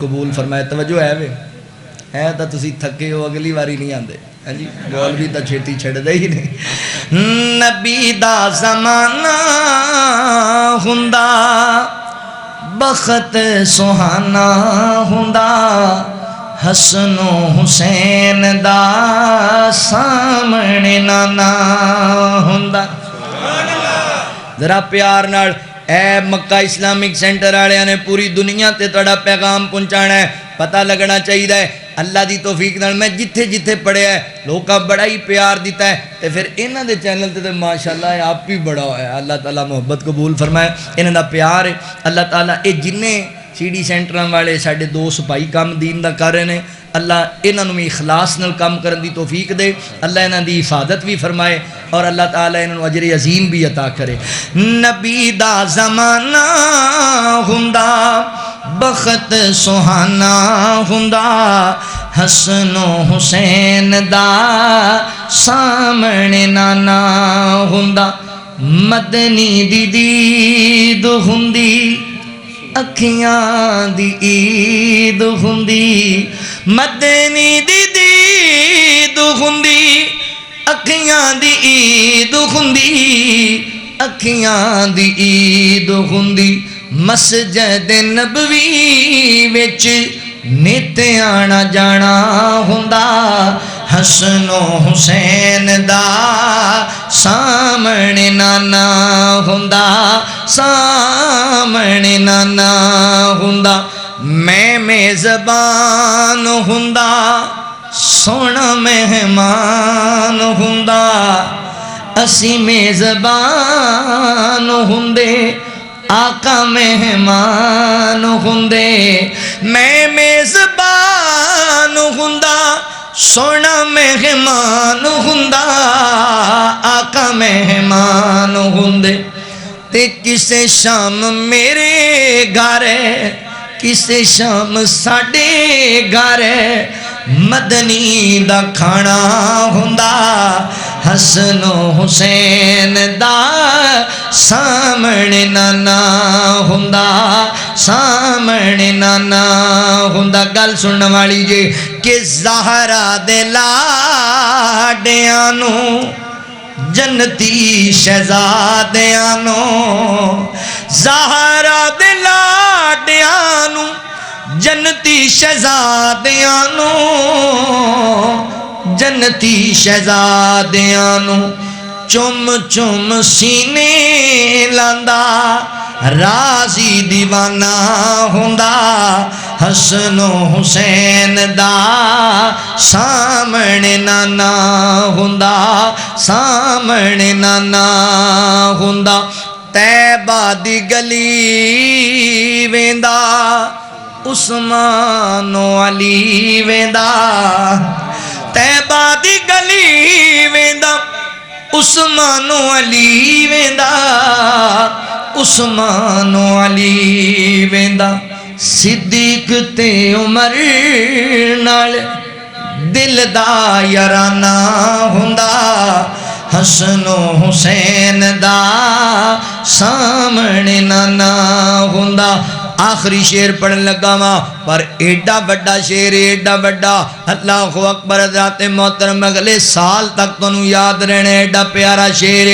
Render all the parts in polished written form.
قبول فرمائے. توجہ ہے وے ہے تو تسی تھکے ہو اگلی واری نہیں آندے. ہاں جی مولوی تو چھیتی چھڑ دے ہی نہیں. نبی دا زمانہ ہوندا بخت سہانا ہوندا حسن و حسین دا سامنے نانا ہوندا. ذرا پیار نال اے مکہ اسلامک سینٹر والے نے پوری دنیا تے تہاڈا پیغام پہنچانا ہے. پتہ لگنا چاہیے اللہ دی توفیق نال میں جتھے جتھے پڑھیا ہے لوکاں بڑا ہی پیار دیتا ہے تے پھر انہاں دے چینل تے ماشاءاللہ آپ بھی بڑا ہویا ہے. اللہ تعالیٰ محبت قبول فرمائے. انہاں دا پیار ہے اللہ تعالیٰ اے جننے سی ڈی سینٹراں والے ساڈے دو سپاہی کام دین دا کر رہے ہیں اللہ انہاں نوں بھی اخلاص نال کام کرن دی توفیق دے. اللہ انہاں دی حفاظت بھی فرمائے اور اللہ تعالیٰ انہاں نوں اجر عظیم بھی عطا کرے. نبی دا زمانہ ہوندا بخت سہانا ہوندا حسن و حسین دا سامنے نانا ہوندا. مدنی دی دید ہوندی اکھیاں دی عید ہوندی. مدنی دی دید ہوندی اکھیاں دی عید ہوندی. اکھیاں دی عید ہوندی. مسجد نبوی وچ نت آنا جانا ہوندا حسن و حسین دا سامنے نانا ہوندا سامنے نانا ہوندا. میں میزبان ہوندا سونا مہمان ہوندا. اسی میزبان ہوندے آقا مہمان ہوندے. میں میزبان ہوندا سونا مہمان ہوندا آقا مہمان ہوندے. تے کسے شام میرے گھر کسے شام ساڈے گھر مدنی دا کھانا ہوندا حسن و حسین دا سامنے نانا ہوندا سامنے نانا ہوندا. گل سننے والی جے کہ زہرا دے لاڈیاں نوں جنتی شہزادیاں نوں زہرا دے لاڈیاں نوں جنتی شہزادیاں نوں جنتی شہزادیاں نوں چم چم سینے لاندا راضی دیوانہ ہوندا حسن و حسین دا سامنے نانا ہوندا سامنے نانا ہوندا. طیبہ دی گلی ویندا عثمان و علی ویندا. طیبہ دی گلی ویندا عثمان و علی ویندا عثمان و علی ویندا. صدیق تے عمر نال دل دا یارانہ ہوندا حسن و حسین دا سامنے نانا ہوندا. آخری شعر پڑھن لگا ماں پر ایڈا بڑا شعر ایڈا بڑا اللہ اکبر ذات محترم اگلے سال تک تو یاد رہنے. ایڈا پیارا شعر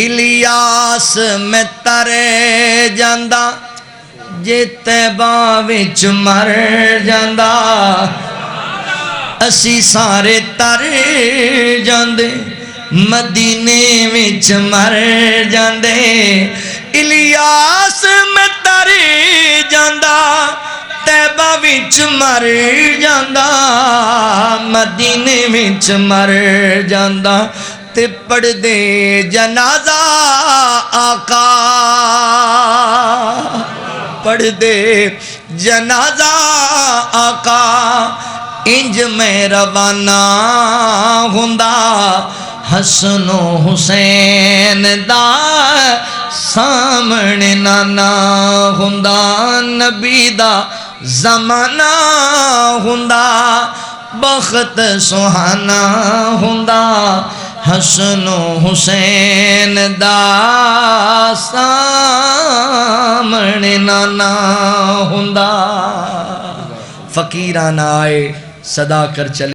الیاس میں ترے جاندا جے طیبہ وچ مر جاندا. اسی سارے تر جاندے مدینے وچ مر جاندے. الیاس میں تر جاندا طیبہ وچ مر جاندا مدینے وچ مر جاندا. تے پڑھ دے جنازہ آقا پڑھ دے جنازہ آقا انج میں روانہ ہوندا حسن و حسین دا سامنے نانا ہوندا. نبی دا زمانہ ہوندا بخت سہانا ہوندا حسن و حسین دا سامنے نانا ہوندا. فقیرانہ آئے صدا کر چلے